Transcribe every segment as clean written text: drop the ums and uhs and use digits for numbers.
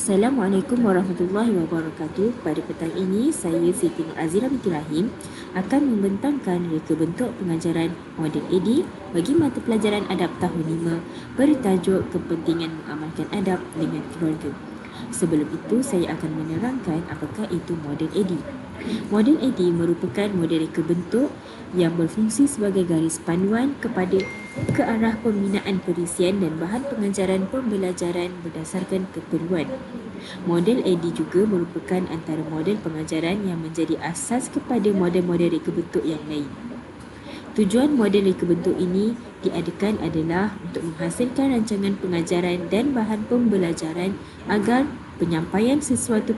Assalamualaikum warahmatullahi wabarakatuh. Pada petang ini, saya Siti Nur Azira binti Rahim akan membentangkan reka bentuk pengajaran model AD bagi mata pelajaran adab tahun 5 bertajuk kepentingan mengamalkan adab dengan keluarga. Sebelum itu, saya akan menerangkan apakah itu model AD. Model AD merupakan model reka bentuk yang berfungsi sebagai garis panduan ke arah pembinaan perisian dan bahan pengajaran pembelajaran berdasarkan keperluan. Model AD juga merupakan antara model pengajaran yang menjadi asas kepada model-model reka bentuk yang lain. Tujuan model reka bentuk ini diadakan adalah untuk menghasilkan rancangan pengajaran dan bahan pembelajaran agar penyampaian sesuatu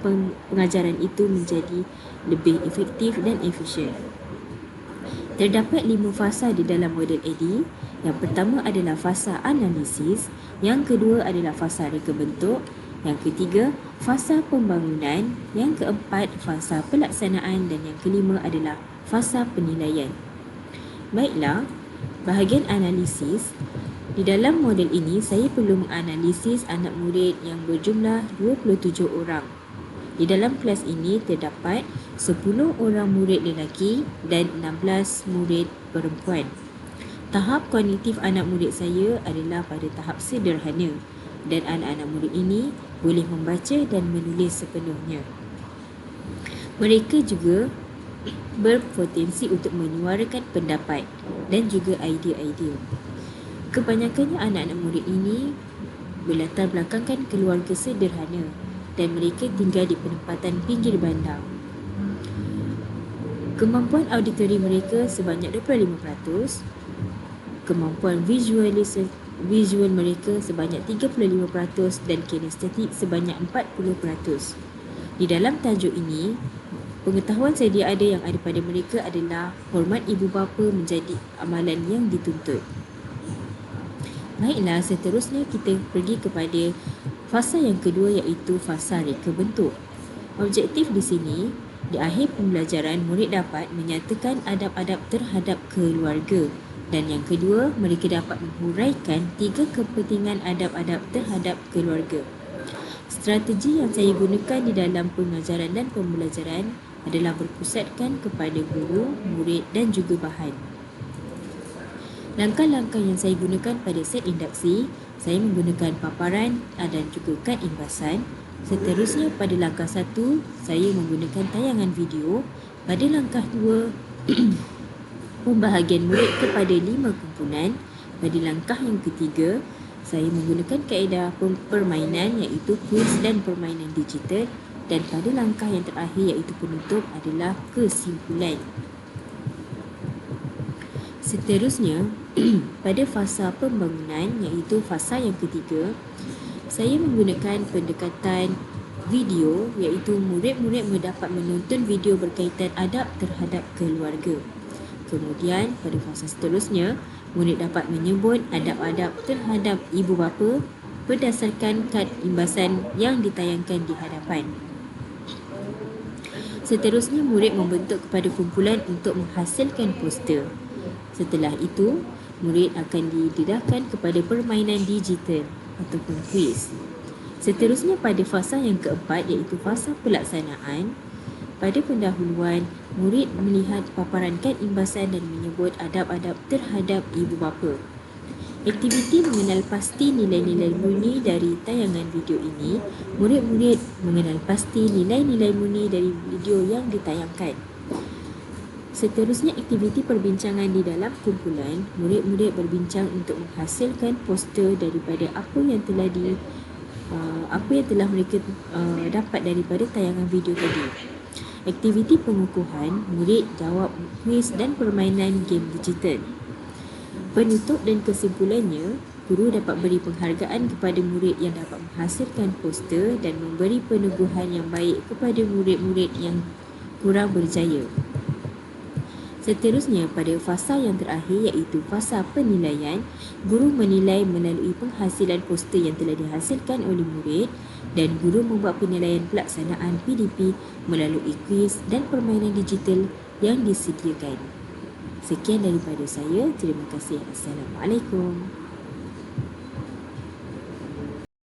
pengajaran itu menjadi lebih efektif dan efisien. Terdapat 5 fasa di dalam model AD. Yang pertama adalah fasa analisis, yang kedua adalah fasa reka bentuk, yang ketiga fasa pembangunan, yang keempat fasa pelaksanaan dan yang kelima adalah fasa penilaian. Baiklah, bahagian analisis. Di dalam model ini, saya perlu menganalisis anak murid yang berjumlah 27 orang. Di dalam kelas ini terdapat 10 orang murid lelaki dan 16 murid perempuan. Tahap kognitif anak murid saya adalah pada tahap sederhana dan anak-anak murid ini boleh membaca dan menulis sepenuhnya. Mereka juga berpotensi untuk menyuarakan pendapat dan juga idea-idea. Kebanyakannya anak-anak murid ini berlatar belakangkan keluarga sederhana dan mereka tinggal di penempatan pinggir bandar. Kemampuan auditori mereka sebanyak 25%, kemampuan visual mereka sebanyak 35% dan kinestetik sebanyak 40%. Di dalam tajuk ini, pengetahuan sedia ada yang ada pada mereka adalah hormat ibu bapa menjadi amalan yang dituntut. Baiklah, seterusnya kita pergi kepada fasa yang kedua iaitu fasa reka bentuk. Objektif di sini, di akhir pembelajaran murid dapat menyatakan adab-adab terhadap keluarga dan yang kedua mereka dapat menghuraikan 3 kepentingan adab-adab terhadap keluarga. Strategi yang saya gunakan di dalam pengajaran dan pembelajaran adalah berpusatkan kepada guru, murid dan juga bahan. Langkah-langkah yang saya gunakan pada set induksi, saya menggunakan paparan dan juga kad imbasan. Seterusnya pada langkah 1, saya menggunakan tayangan video. Pada langkah 2, pembahagian murid kepada 5 kumpulan. Pada langkah yang ketiga, saya menggunakan kaedah permainan iaitu kuis dan permainan digital. Dan pada langkah yang terakhir iaitu penutup adalah kesimpulan. Seterusnya, pada fasa pembangunan iaitu fasa yang ketiga, saya menggunakan pendekatan video iaitu murid-murid mendapat menonton video berkaitan adab terhadap keluarga. Kemudian pada fasa seterusnya, murid dapat menyebut adab-adab terhadap ibu bapa berdasarkan kad imbasan yang ditayangkan di hadapan. Seterusnya, murid membentuk kepada kumpulan untuk menghasilkan poster. Setelah itu, murid akan didedahkan kepada permainan digital ataupun kuis. Seterusnya pada fasa yang keempat iaitu fasa pelaksanaan. Pada pendahuluan, murid melihat paparan kad imbasan dan menyebut adab-adab terhadap ibu bapa. Aktiviti mengenal pasti nilai-nilai murni dari tayangan video ini. Murid-murid mengenal pasti nilai-nilai murni dari video yang ditayangkan. Seterusnya, aktiviti perbincangan di dalam kumpulan. Murid-murid berbincang untuk menghasilkan poster daripada apa yang telah mereka dapat daripada tayangan video tadi. Aktiviti pengukuhan, murid jawab kuis dan permainan game digital. Penutup dan kesimpulannya, guru dapat beri penghargaan kepada murid yang dapat menghasilkan poster dan memberi peneguhan yang baik kepada murid-murid yang kurang berjaya. Seterusnya, pada fasa yang terakhir iaitu fasa penilaian, guru menilai melalui penghasilan poster yang telah dihasilkan oleh murid dan guru membuat penilaian pelaksanaan PDP melalui kuis dan permainan digital yang disediakan. Sekian daripada saya. Terima kasih. Assalamualaikum.